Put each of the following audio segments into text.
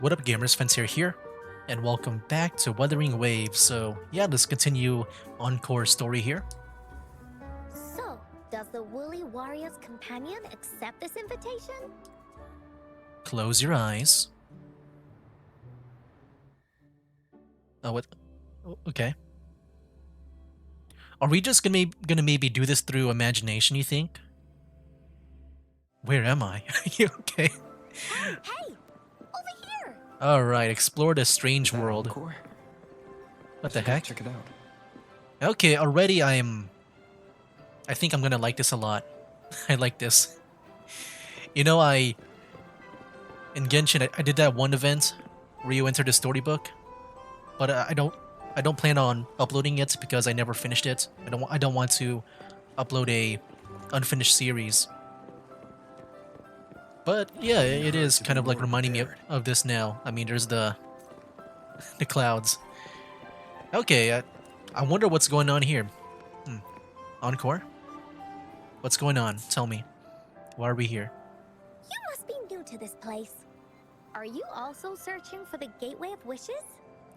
What up, gamers? Fencer here, and welcome back to Wuthering Waves. So, yeah, let's continue Encore story here. So, does the Woolly Warrior's companion accept this invitation? Close your eyes. Oh, what? Okay. Are we just gonna maybe do this through imagination, you think? Where am I? You okay? Hey! Over here! Alright, explore the strange That world. Encore? What the Should go heck? check it out. Okay, already I think I'm gonna like this a lot. I like this. You know, in Genshin, I did that one event where you enter the storybook, but I don't plan on uploading it because I never finished it. I don't want to upload a unfinished series. But yeah, it is kind of like reminding me of this now. I mean, there's the the clouds. Okay, I wonder what's going on here. Encore? What's going on? Tell me. Why are we here? You must be new to this place. Are you also searching for the Gateway of Wishes?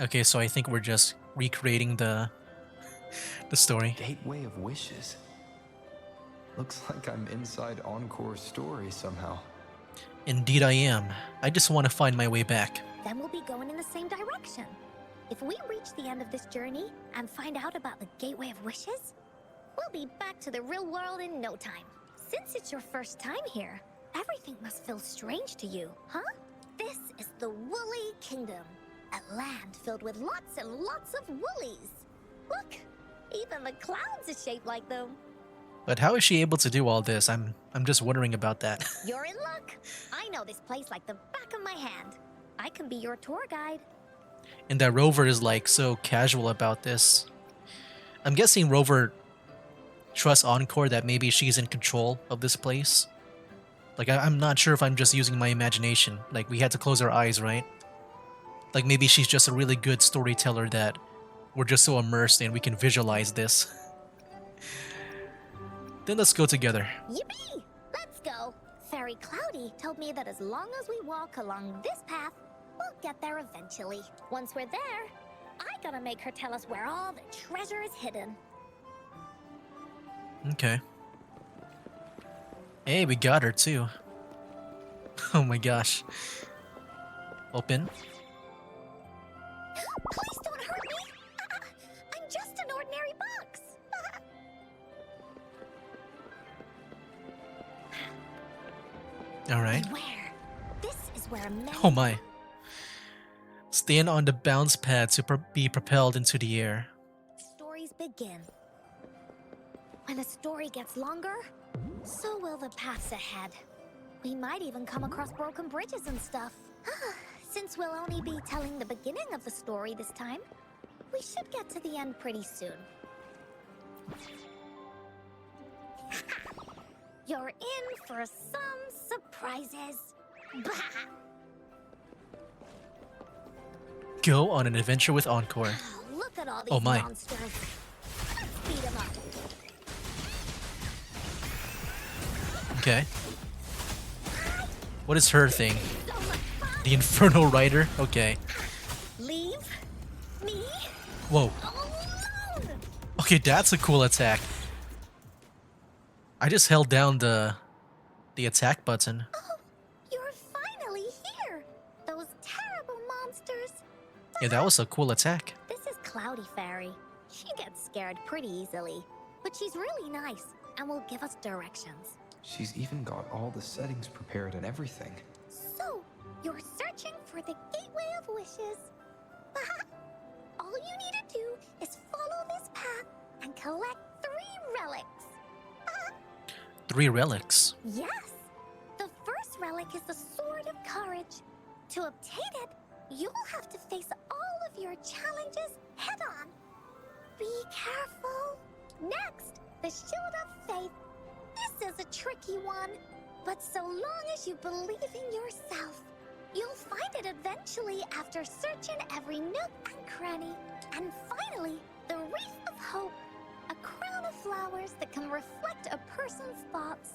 Okay, so I think we're just recreating the story. Gateway of Wishes. Looks like I'm inside Encore's story somehow. Indeed I am. I just want to find my way back. Then we'll be going in the same direction. If we reach the end of this journey and find out about the Gateway of Wishes, we'll be back to the real world in no time. Since it's your first time here, everything must feel strange to you, huh? This is the Woolly Kingdom, a land filled with lots and lots of woolies. Look, even the clouds are shaped like them. But how is she able to do all this? I'm just wondering about that. You're in luck. I know this place like the back of my hand. I can be your tour guide. And that Rover is like so casual about this. I'm guessing Rover trusts Encore that maybe she's in control of this place. Like I'm not sure if I'm just using my imagination. Like we had to close our eyes, right? Like maybe she's just a really good storyteller that we're just so immersed in we can visualize this. Then let's go together. Yippee! Let's go. Fairy Cloudy told me that as long as we walk along this path, we'll get there eventually. Once we're there, I gotta make her tell us where all the treasure is hidden. Okay. Hey, we got her too. Oh my gosh. Open. Please don't hurt me! I'm just an ordinary box! Alright. Beware! This is where many Oh my. Stand on the bounce pad to be propelled into the air. stories begin. When a story gets longer, so will the paths ahead. We might even come across broken bridges and stuff. Since we'll only be telling the beginning of the story this time, we should get to the end pretty soon. You're in for some surprises. Bah! Go on an adventure with Encore. Look at all these Oh my. monsters. Let's beat them up. Okay. What is her thing? So much fun. The Infernal Rider? Okay. Leave me Whoa. alone. Okay, that's a cool attack. I just held down the attack button. Oh, you're finally here. Those terrible monsters. Yeah, that was a cool attack. This is Cloudy Fairy. She gets scared pretty easily, but she's really nice and will give us directions. She's even got all the settings prepared and everything. So, you're searching for the Gateway of Wishes. All you need to do is follow this path and collect 3 relics. 3 relics. Yes! The first relic is the Sword of Courage. To obtain it, you'll have to face all of your challenges head on. Be careful. Next, the Shield of Faith. This is a tricky one, but so long as you believe in yourself, you'll find it eventually after searching every nook and cranny. And finally, the Wreath of Hope, a crown of flowers that can reflect a person's thoughts.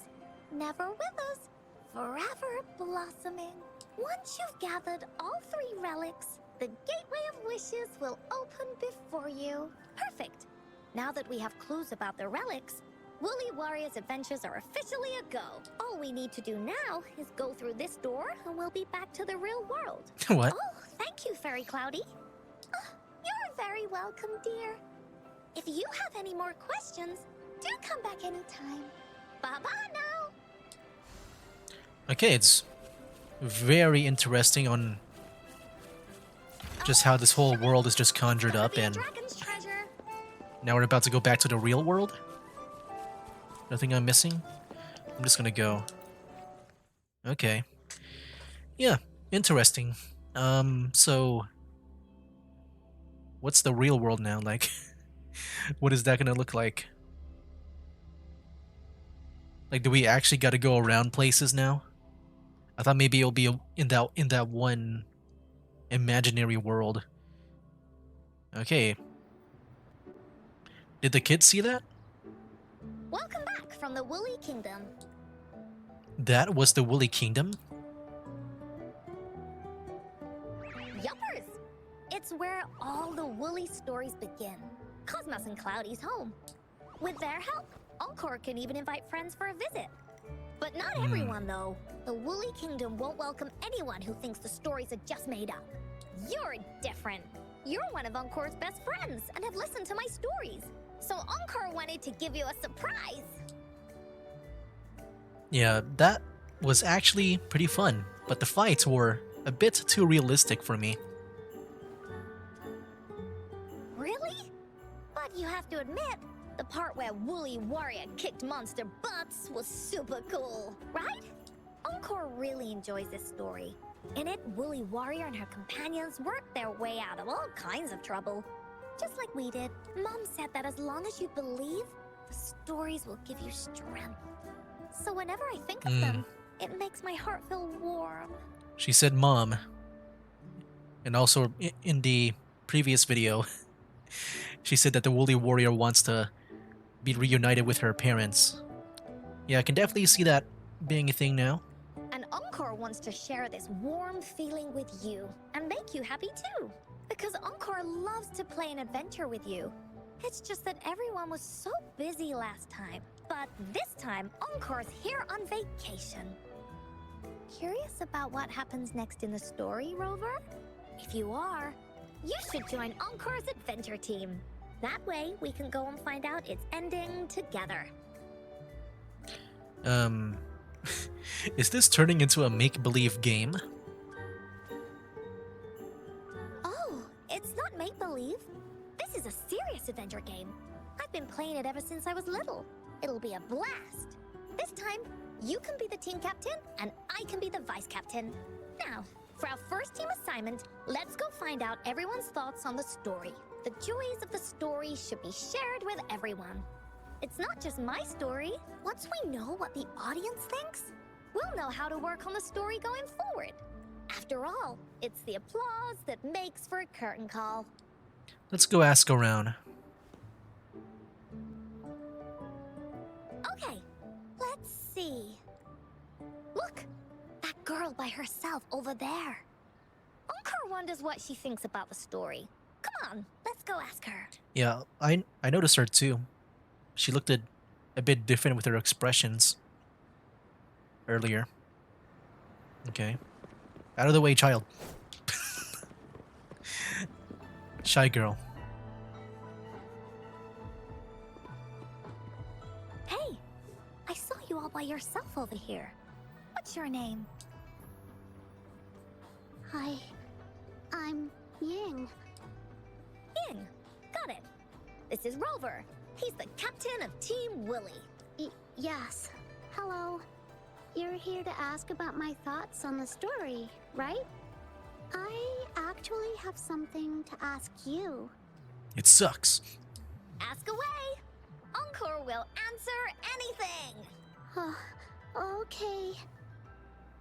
Never withers, forever blossoming. Once you've gathered all 3 relics, the Gateway of Wishes will open before you. Perfect. Now that we have clues about the relics, Woolly Warrior's adventures are officially a go. All we need to do now is go through this door and we'll be back to the real world. What? Oh, thank you, Fairy Cloudy. You're very welcome, dear. If you have any more questions, do come back anytime. Bye-bye now. Okay, it's very interesting on just how this whole world is just conjured up, and Dragon's treasure. now we're about to go back to the real world. Nothing I'm missing? I'm just gonna go. Okay. Yeah, interesting. So what's the real world now like? What is that gonna look like? Like, do we actually gotta go around places now? I thought maybe it'll be in that one imaginary world. Okay. Did the kids see that? Welcome back from the Woolly Kingdom. That was the Woolly Kingdom? Yuppers! It's where all the Woolly stories begin. Cosmos and Cloudy's home. With their help, Encore can even invite friends for a visit. But not everyone, though. The Woolly Kingdom won't welcome anyone who thinks the stories are just made up. You're different. You're one of Encore's best friends and have listened to my stories. So Encore wanted to give you a surprise. Yeah, that was actually pretty fun, but the fights were a bit too realistic for me. Really? But you have to admit, the part where Woolly Warrior kicked monster butts was super cool, right? Encore really enjoys this story. In it, Woolly Warrior and her companions worked their way out of all kinds of trouble. Just like we did. Mom said that as long as you believe, the stories will give you strength. So whenever I think of them, it makes my heart feel warm. She said mom. And also in the previous video, she said that the Woolly Warrior wants to be reunited with her parents. Yeah, I can definitely see that being a thing now. And Encore wants to share this warm feeling with you and make you happy too. Because Encore loves to play an adventure with you. It's just that everyone was so busy last time. But this time, Encore's here on vacation. Curious about what happens next in the story, Rover? If you are, you should join Encore's adventure team. That way, we can go and find out its ending together. Is this turning into a make-believe game? Oh, it's not make-believe. This is a serious adventure game. I've been playing it ever since I was little. It'll be a blast. This time, you can be the team captain, and I can be the vice captain. Now, for our first team assignment, let's go find out everyone's thoughts on the story. The joys of the story should be shared with everyone. It's not just my story. Once we know what the audience thinks, we'll know how to work on the story going forward. After all, it's the applause that makes for a curtain call. Let's go ask around. Okay, let's see. Look, that girl by herself over there. Encore wonders what she thinks about the story. Come on, let's go ask her. Yeah, I noticed her too. She looked a bit different with her expressions earlier. Okay. Out of the way, child. Shy girl. Hey, I saw you all by yourself over here. What's your name? Hi, I'm Ying. Ying. Got it. This is Rover. He's the captain of Team Willy. Yes. Hello. You're here to ask about my thoughts on the story, right? I actually have something to ask you. It sucks. Ask away. Encore will answer anything. Okay.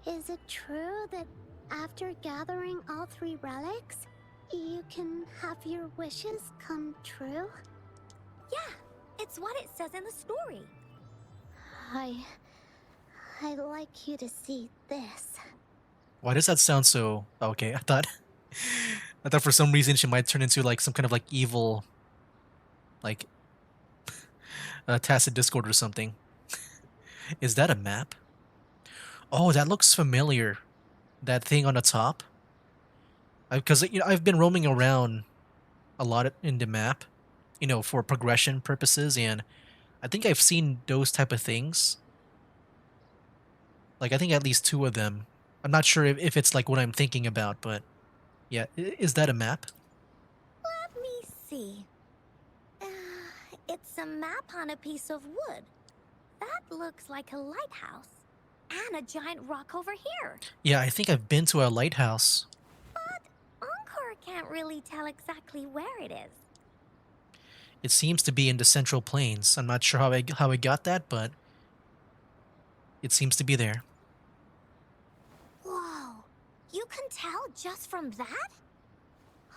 Is it true that after gathering all 3 relics, you can have your wishes come true? Yeah, it's what it says in the story. I'd like you to see this. Why does that sound so okay? I thought for some reason she might turn into like some kind of like evil like tacit discord or something. Is that a map? Oh, that looks familiar. That thing on the top. Because I've been roaming around a lot in the map, for progression purposes, and I think I've seen those type of things. Like I think at least two of them. I'm not sure if it's like what I'm thinking about, but yeah, is that a map? Let me see. It's a map on a piece of wood. That looks like a lighthouse. And a giant rock over here. Yeah, I think I've been to a lighthouse. Encore can't really tell exactly where it is. It seems to be in the Central Plains. I'm not sure how I got that, but it seems to be there. Whoa, you can tell just from that?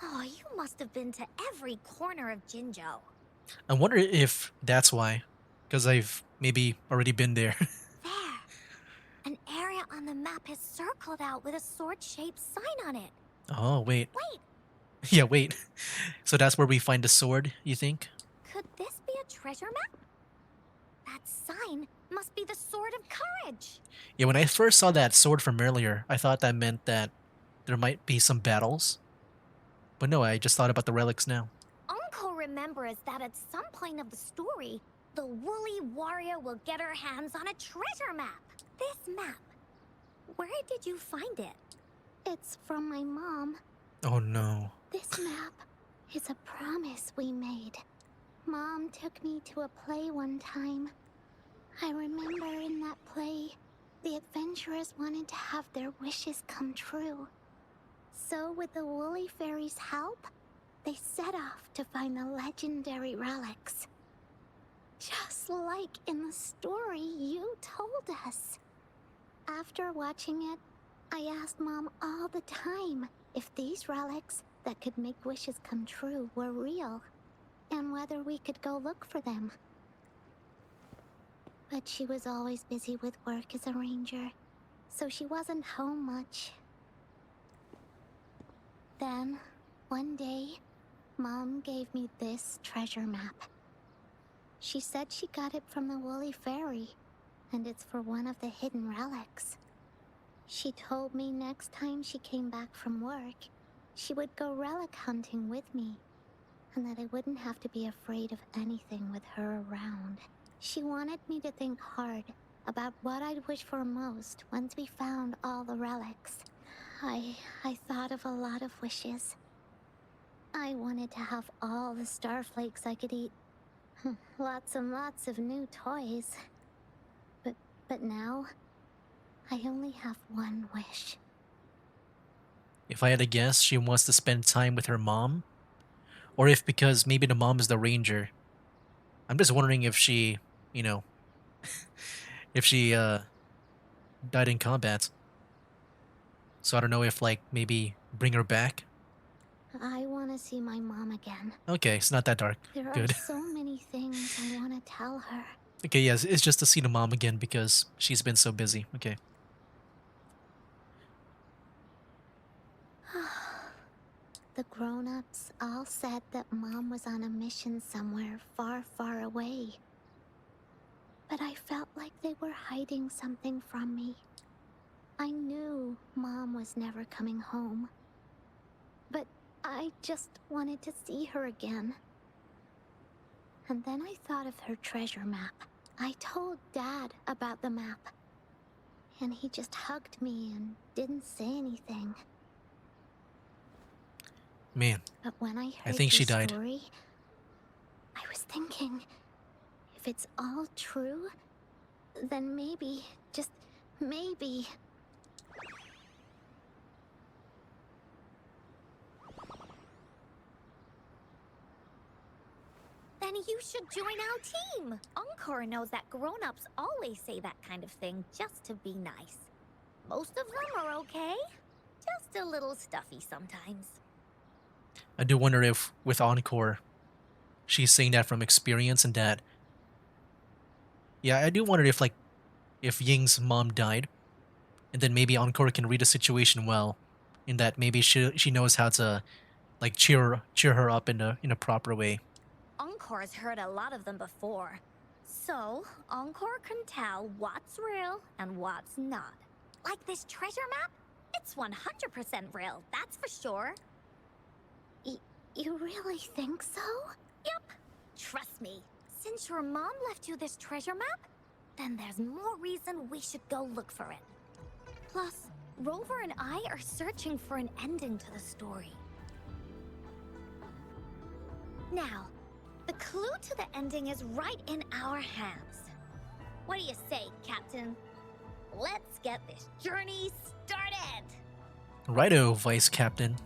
Oh, you must have been to every corner of Jinzhou. I wonder if that's why, because I've maybe already been there. There, an area on the map is circled out with a sword-shaped sign on it. Oh, wait. Wait, Yeah, wait. So that's where we find the sword, you think? could this be a treasure map? That sign must be the Sword of Courage. Yeah, when I first saw that sword from earlier, I thought that meant that there might be some battles. But no, I just thought about the relics now. Uncle remembers that at some point of the story, the woolly warrior will get her hands on a treasure map. This map, where did you find it? It's from my mom. Oh no. This map is a promise we made. Mom took me to a play one time. I remember in that play, the adventurers wanted to have their wishes come true. So with the Woolly Fairy's help, they set off to find the legendary relics. Just like in the story you told us. After watching it, I asked Mom all the time if these relics that could make wishes come true were real, and whether we could go look for them. But she was always busy with work as a ranger, so she wasn't home much. Then, one day, Mom gave me this treasure map. She said she got it from the Woolly Fairy, and it's for one of the hidden relics. She told me next time she came back from work, she would go relic hunting with me, and that I wouldn't have to be afraid of anything with her around. She wanted me to think hard about what I'd wish for most once we found all the relics. I thought of a lot of wishes. I wanted to have all the starflakes I could eat. Lots and lots of new toys. But now, I only have one wish. If I had to guess, she wants to spend time with her mom? Or if because maybe the mom is the ranger. I'm just wondering if she, you know, if she died in combat. So I don't know if like maybe bring her back. I want to see my mom again. Okay, it's not that dark. There are Good. so many things I want to tell her. Okay, yes, it's just to see the mom again because she's been so busy. Okay. The grown-ups all said that Mom was on a mission somewhere far, far away. But I felt like they were hiding something from me. I knew Mom was never coming home. But I just wanted to see her again. And then I thought of her treasure map. I told Dad about the map. And he just hugged me and didn't say anything. Man, But when I heard think your she died. story, I was thinking, if it's all true, then maybe, just maybe... Then you should join our team. Encore knows that grown-ups always say that kind of thing just to be nice. Most of them are okay. Just a little stuffy sometimes. I do wonder if with Encore, she's saying that from experience and that. Yeah, I do wonder if like if Ying's mom died, and then maybe Encore can read the situation well, in that maybe she knows how to like cheer her up in a proper way. Encore's heard a lot of them before. So, Encore can tell what's real and what's not. Like this treasure map? It's 100% real, that's for sure. You really think so? Yup. Trust me, since your mom left you this treasure map, then there's more reason we should go look for it. Plus, Rover and I are searching for an ending to the story. Now, the clue to the ending is right in our hands. What do you say, Captain? Let's get this journey started! Righto, Vice Captain.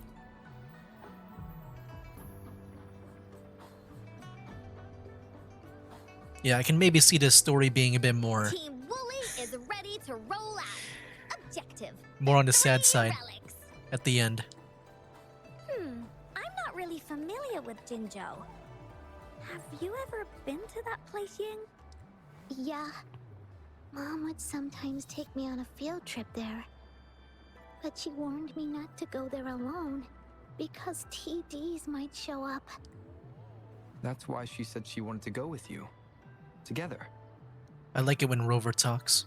Yeah, I can maybe see this story being a bit more Team Wooly is ready to roll out. Objective. more on the sad 3 side relics. at the end. I'm not really familiar with Jinzhou. Have you ever been to that place, Ying? Yeah. Mom would sometimes take me on a field trip there. But she warned me not to go there alone, because TDs might show up. That's why she said she wanted to go with you. Together. I like it when Rover talks.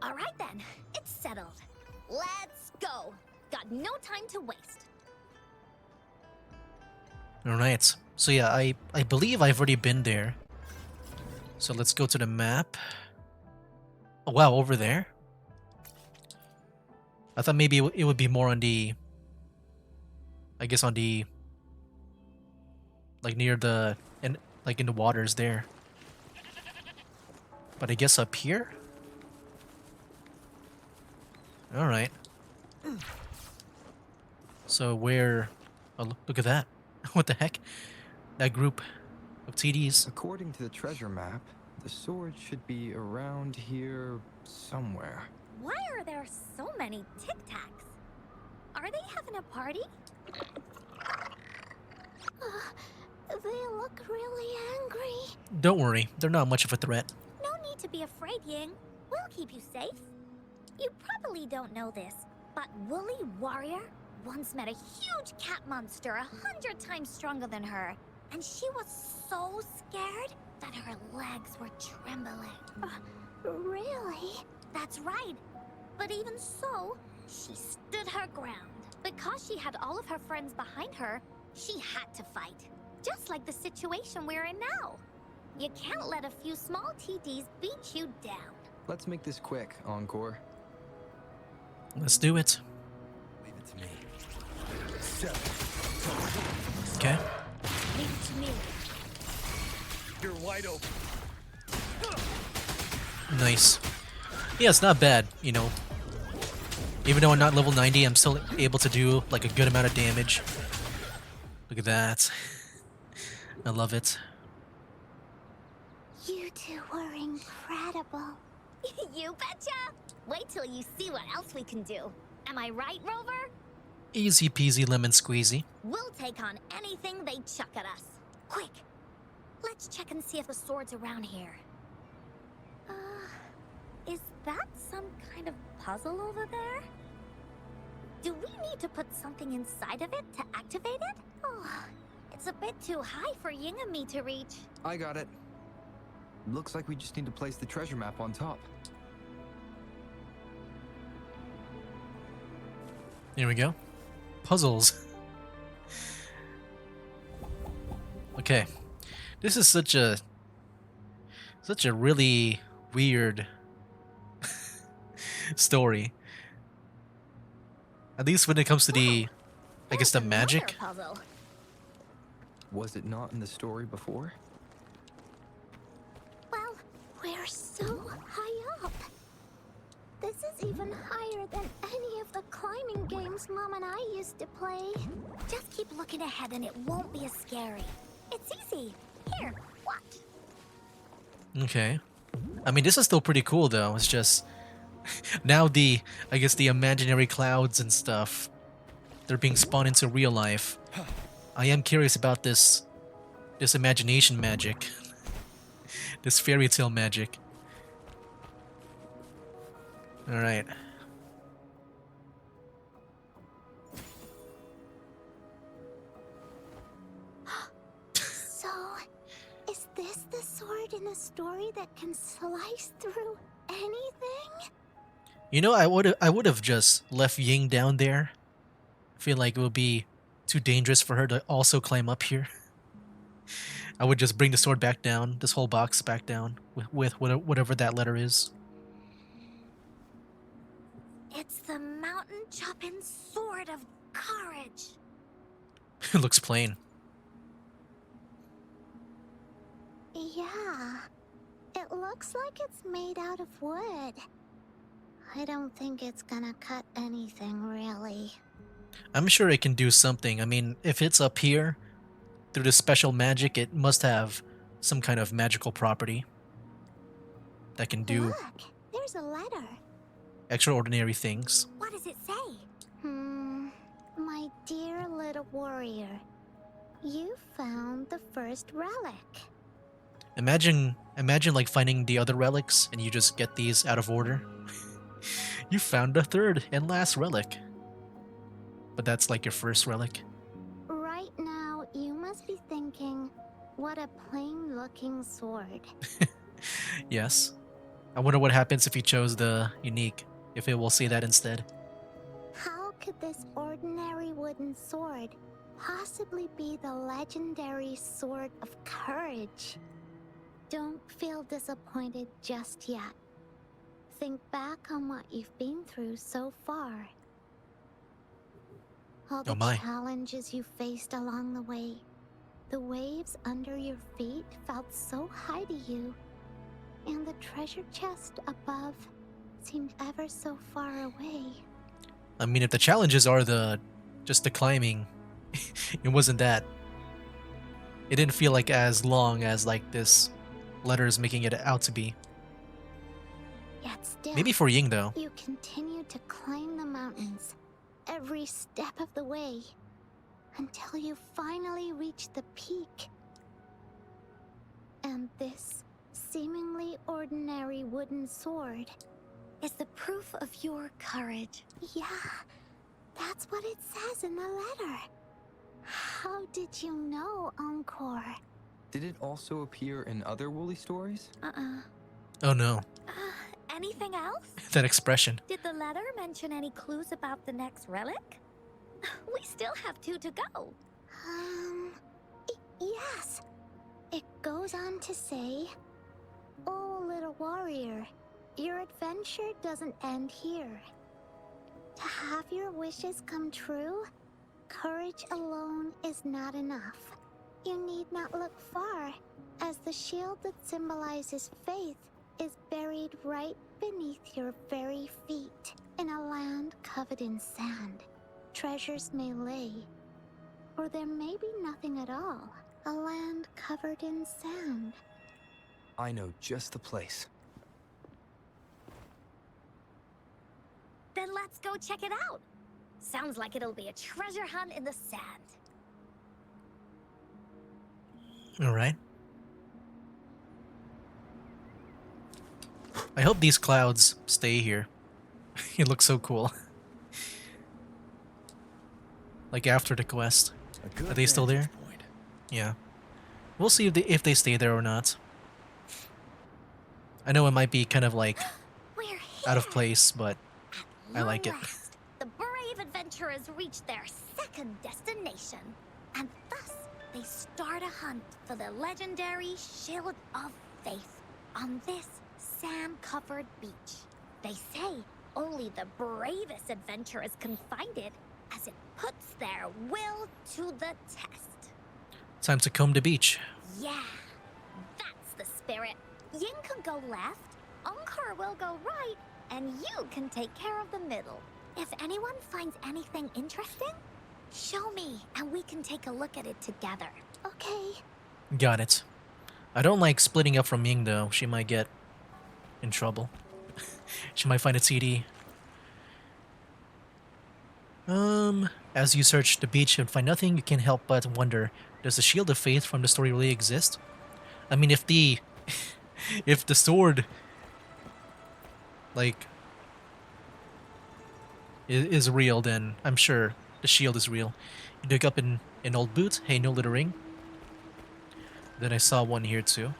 Alright then, it's settled. Let's go. Got no time to waste. Alright, so yeah, I believe I've already been there. So let's go to the map. Oh wow, over there? I thought maybe it would be more on the... I guess on the... like near the... like in the waters there. But I guess up here? Alright. So where... oh, look at that. What the heck? That group of TDs. According to the treasure map, the sword should be around here somewhere. Why are there so many Tic Tacs? Are they having a party? They look really angry. Don't worry, they're not much of a threat. No need to be afraid, Ying. We'll keep you safe. You probably don't know this, but Woolly Warrior once met a huge cat monster 100 times stronger than her, and she was so scared that her legs were trembling. Really? That's right. But even so, she stood her ground. Because she had all of her friends behind her, she had to fight. Just like the situation we're in now. You can't let a few small TDs beat you down. Let's make this quick, Encore. Let's do it. Leave it to me. Okay. Leave it to me. You're wide open. Nice. Yeah, it's not bad, you know. Even though I'm not level 90, I'm still able to do like a good amount of damage. Look at that. I love it. You two were incredible. You betcha! Wait till you see what else we can do. Am I right, Rover? Easy peasy lemon squeezy. We'll take on anything they chuck at us. Quick! Let's check and see if the sword's around here. Is that some kind of puzzle over there? Do we need to put something inside of it to activate it? Oh, it's a bit too high for Ying and me to reach. I got it. Looks like we just need to place the treasure map on top. Here we go. Puzzles. Okay. This is such a really weird story. At least when it comes to the, I guess, the There's magic. another puzzle. Was it not in the story before? Well, we're so high up. This is even higher than any of the climbing games Mom and I used to play. Just keep looking ahead and it won't be as scary. It's easy. Here, watch. Okay. I mean, this is still pretty cool though. It's just now I guess the imaginary clouds and stuff, they're being spawned into real life. I am curious about this imagination magic. This fairy tale magic. Alright. So, is this the sword in a story that can slice through anything? You know, I would have just left Ying down there. I feel like it would be too dangerous for her to also climb up here. I would just bring the sword back down, this whole box back down, with whatever that letter is. It's the mountain chopping sword of courage. It looks plain. Yeah. It looks like it's made out of wood. I don't think it's gonna cut anything, really. I'm sure it can do something. I mean, if it's up here, through the special magic, it must have some kind of magical property that can do Look, there's a letter. extraordinary things. What does it say? My dear little warrior, you found the first relic. Imagine like finding the other relics and you just get these out of order. You found the third and last relic. But that's like your first relic. Right now, you must be thinking, what a plain-looking sword. Yes. I wonder what happens if you chose the unique, if it will say that instead. How could this ordinary wooden sword possibly be the legendary sword of courage? Don't feel disappointed just yet. Think back on what you've been through so far. All the Oh my. challenges you faced along the way. The waves under your feet felt so high to you. And the treasure chest above seemed ever so far away. I mean, if the challenges are just the climbing, it wasn't that. It didn't feel like as long as like this letter is making it out to be. Yet still, Maybe for Ying though. you continue to climb the mountains every step of the way until you finally reach the peak. And this seemingly ordinary wooden sword Is the proof of your courage. Yeah, that's what it says in the letter. How did you know, Encore? Did it also appear in other Woolly stories? Oh no. Anything else? That expression. Did the letter mention any clues about the next relic? We still have 2 to go. Yes. It goes on to say, "Oh, little warrior, your adventure doesn't end here. To have your wishes come true, courage alone is not enough. You need not look far, as the shield that symbolizes faith is buried right beneath your very feet, in a land covered in sand. Treasures may lay, or there may be nothing at all. A land covered in sand." I know just the place. Then let's go check it out. Sounds like it'll be a treasure hunt in the sand. Alright. I hope these clouds stay here. It looks so cool. Like after the quest. Are they still there? Point. Yeah. We'll see if they stay there or not. I know it might be kind of like We're here. out of place, but I Long like it. last, the brave adventurers reach their second destination, and thus they start a hunt for the legendary Shield of Faith on this sand-covered beach. They say only the bravest adventurers can find it, as it puts their will to the test. Time to comb the beach. Yeah, that's the spirit. Ying can go left, Encore will go right, and you can take care of the middle. If anyone finds anything interesting, show me, and we can take a look at it together. Okay. Got it. I don't like splitting up from Ying though. She might get in trouble. She might find a TD. As you search the beach and find nothing, you can't help but wonder, does the Shield of Faith from the story really exist? I mean, if the if the sword like is real, then I'm sure the shield is real. You dig up in an old boot. Hey, no littering. Then I saw one here too.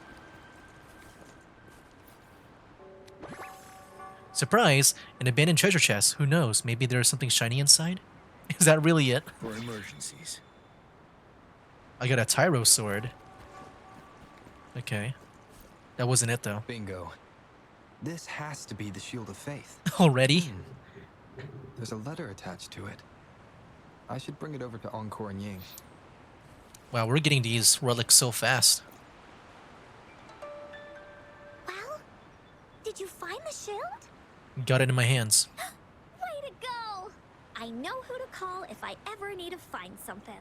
Surprise! An abandoned treasure chest. Who knows? Maybe there's something shiny inside? Is that really it? For emergencies. I got a Tyro sword. Okay. That wasn't it though. Bingo. This has to be the Shield of Faith. Already? There's a letter attached to it. I should bring it over to Encore and Ying. Wow, we're getting these relics so fast. Well, did you find the shield? Got it in my hands. Way to go! I know who to call if I ever need to find something.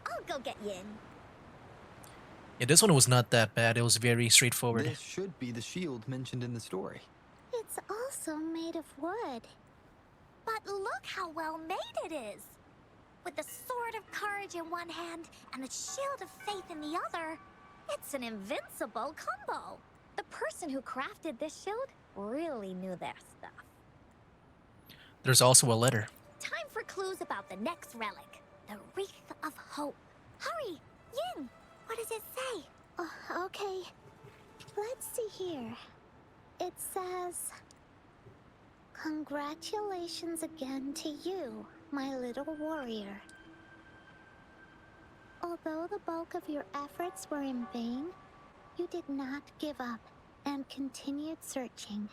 I'll go get Yin. Yeah, this one was not that bad. It was very straightforward. This should be the shield mentioned in the story. It's also made of wood. But look how well made it is! With the Sword of Courage in one hand and the Shield of Faith in the other, it's an invincible combo. The person who crafted this shield really knew their stuff. There's also a letter. Time for clues about the next relic, the Wreath of Hope. Hurry, Yin! What does it say? Oh, okay. Let's see here. It says, "Congratulations again to you, my little warrior. Although the bulk of your efforts were in vain, you did not give up and continued searching.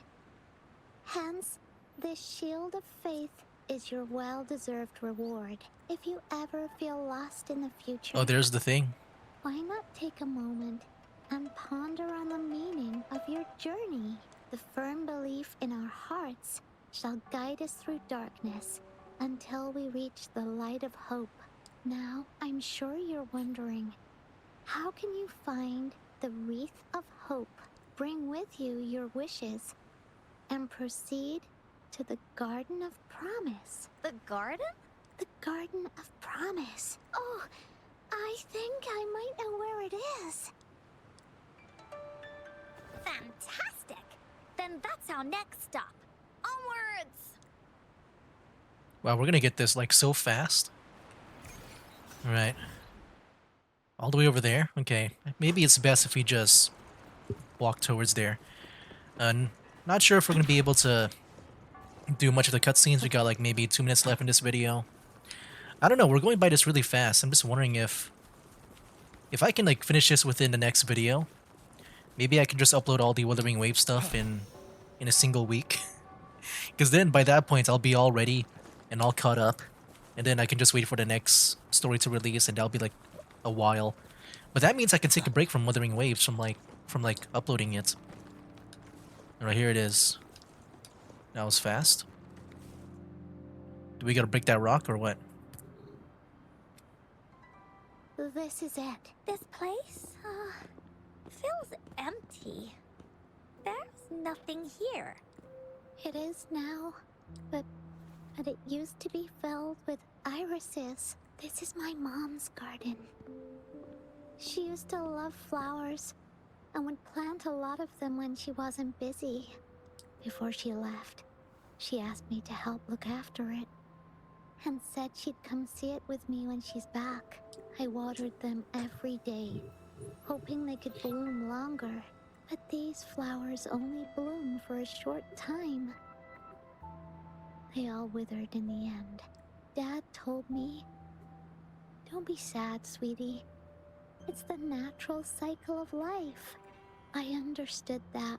Hence, this Shield of Faith is your well-deserved reward. If you ever feel lost in the future, Oh, there's the thing. why not take a moment and ponder on the meaning of your journey? The firm belief in our hearts shall guide us through darkness until we reach the light of hope. Now, I'm sure you're wondering, how can you find the Wreath of Hope, bring with you your wishes, and proceed to the Garden of Promise? The garden? The Garden of Promise. Oh, I think I might know where it is. Fantastic! Then that's our next stop. Onwards! Wow, we're gonna get this like so fast. Alright. All the way over there? Okay. Maybe it's best if we just walk towards there. Not sure if we're gonna be able to do much of the cutscenes. We got like maybe 2 minutes left in this video. I don't know, we're going by this really fast. I'm just wondering if I can like finish this within the next video. Maybe I can just upload all the Wuthering Wave stuff in a single week. Because then by that point I'll be all ready and all caught up. And then I can just wait for the next story to release, and that'll be like a while. But that means I can take a break from Wuthering Waves from uploading it. Alright, here it is. That was fast. Do we gotta break that rock or what? This is it. This place, feels empty. There's nothing here. It is now, but it used to be filled with irises. This is my mom's garden. She used to love flowers and would plant a lot of them when she wasn't busy. Before she left, she asked me to help look after it and said she'd come see it with me when she's back. I watered them every day, hoping they could bloom longer. But these flowers only bloom for a short time. They all withered in the end. Dad told me, "Don't be sad, sweetie. It's the natural cycle of life." I understood that,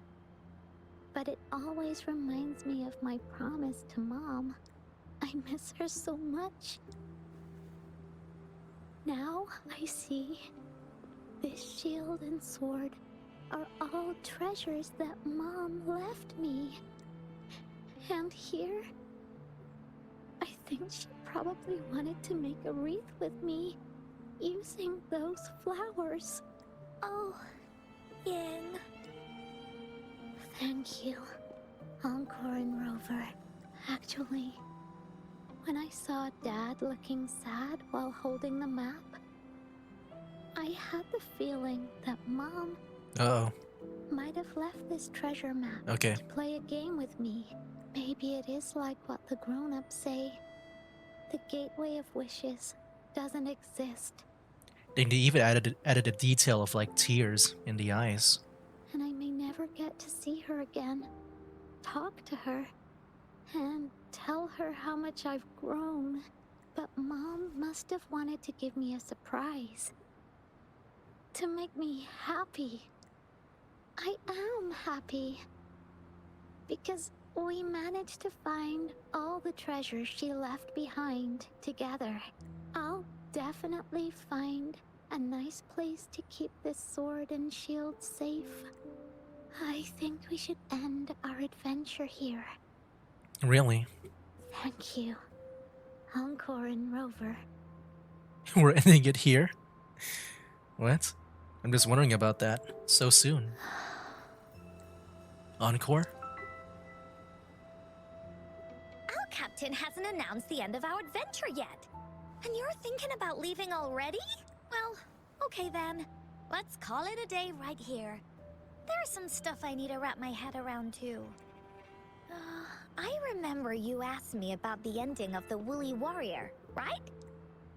but it always reminds me of my promise to Mom. I miss her so much. Now I see this shield and sword are all treasures that Mom left me. And here, I think she probably wanted to make a wreath with me using those flowers. Oh, Yin. Thank you, Encore and Rover. Actually, when I saw Dad looking sad while holding the map, I had the feeling that Mom Uh-oh. might have left this treasure map Okay. to play a game with me. Maybe it is like what the grown-ups say. The gateway of wishes doesn't exist, They even added a detail of like tears in the eyes. and I may never get to see her again, talk to her, and tell her how much I've grown. But Mom must have wanted to give me a surprise. To make me happy. I am happy. Because we managed to find all the treasures she left behind together. I'll definitely find a nice place to keep this sword and shield safe. I think we should end our adventure here. Really? Thank you, Encore and Rover. We're ending it here? What? I'm just wondering about that. So soon. Encore? Our captain hasn't announced the end of our adventure yet. And you're thinking about leaving already? Well, okay then. Let's call it a day right here. There's some stuff I need to wrap my head around too. I remember you asked me about the ending of the Woolly Warrior, right?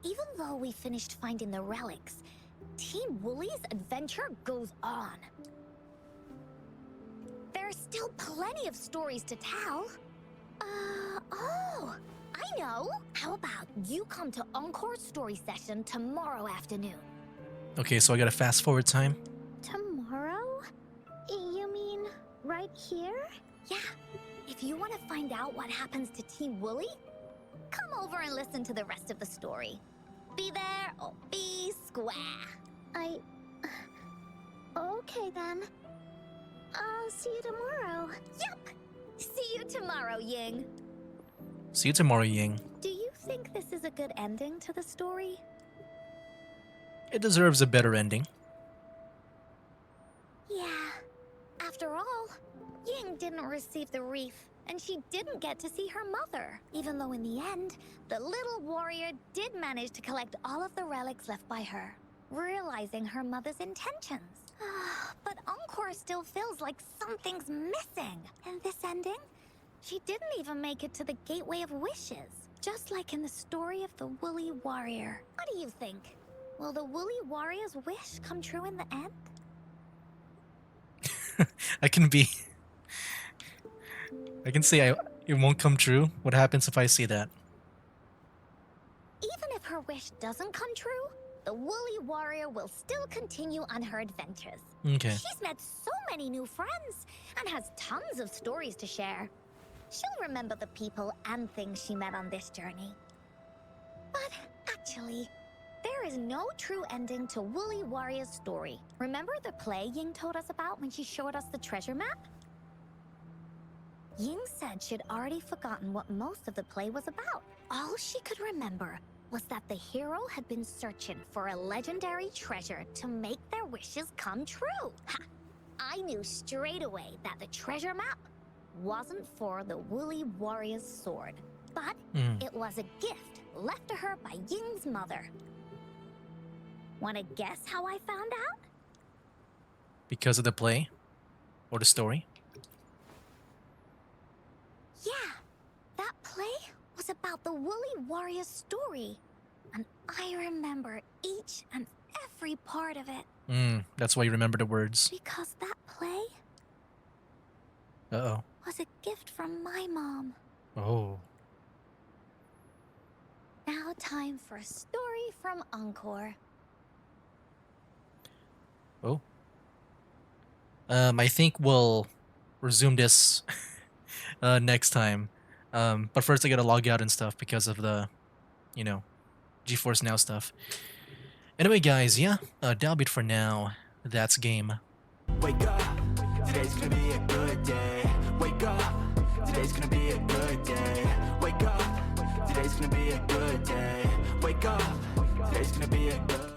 Even though we finished finding the relics, Team Woolly's adventure goes on. There's still plenty of stories to tell. Oh, I know. How about you come to Encore's story session tomorrow afternoon? Okay, so I gotta fast forward time. Tomorrow? You mean right here? Yeah. If you want to find out what happens to Team Woolly, come over and listen to the rest of the story. Be there or be square. Okay then. I'll see you tomorrow. Yep. See you tomorrow, Ying. See you tomorrow, Ying. Do you think this is a good ending to the story? It deserves a better ending. Yeah. After all, Ying didn't receive the wreath, and she didn't get to see her mother, even though in the end, the little warrior did manage to collect all of the relics left by her, realizing her mother's intentions. But Encore still feels like something's missing. In this ending, she didn't even make it to the Gateway of Wishes, just like in the story of the Woolly Warrior. What do you think? Will the Woolly Warrior's wish come true in the end? I can say it won't come true. What happens if I see that? Even if her wish doesn't come true, the Woolly Warrior will still continue on her adventures. Okay. She's met so many new friends and has tons of stories to share. She'll remember the people and things she met on this journey. But actually, there is no true ending to Woolly Warrior's story. Remember the play Ying told us about when she showed us the treasure map? Ying said she'd already forgotten what most of the play was about. All she could remember was that the hero had been searching for a legendary treasure to make their wishes come true. Ha! I knew straight away that the treasure map wasn't for the Woolly Warrior's sword, but it was a gift left to her by Ying's mother. Wanna guess how I found out? Because of the play? Or the story? Yeah, that play was about the Woolly Warrior's story, and I remember each and every part of it. That's why you remember the words. Because that play Uh-oh. was a gift from my mom. Oh. Now time for a story from Encore. Oh. I think we'll resume this next time. But first I gotta log out and stuff because of the, GeForce Now stuff. Anyway, guys, yeah, that'll be it for now. That's game. Wake up, today's gonna be a good day. Wake up, today's gonna be a good day. Wake up, today's gonna be a good day. Wake up, today's gonna be a good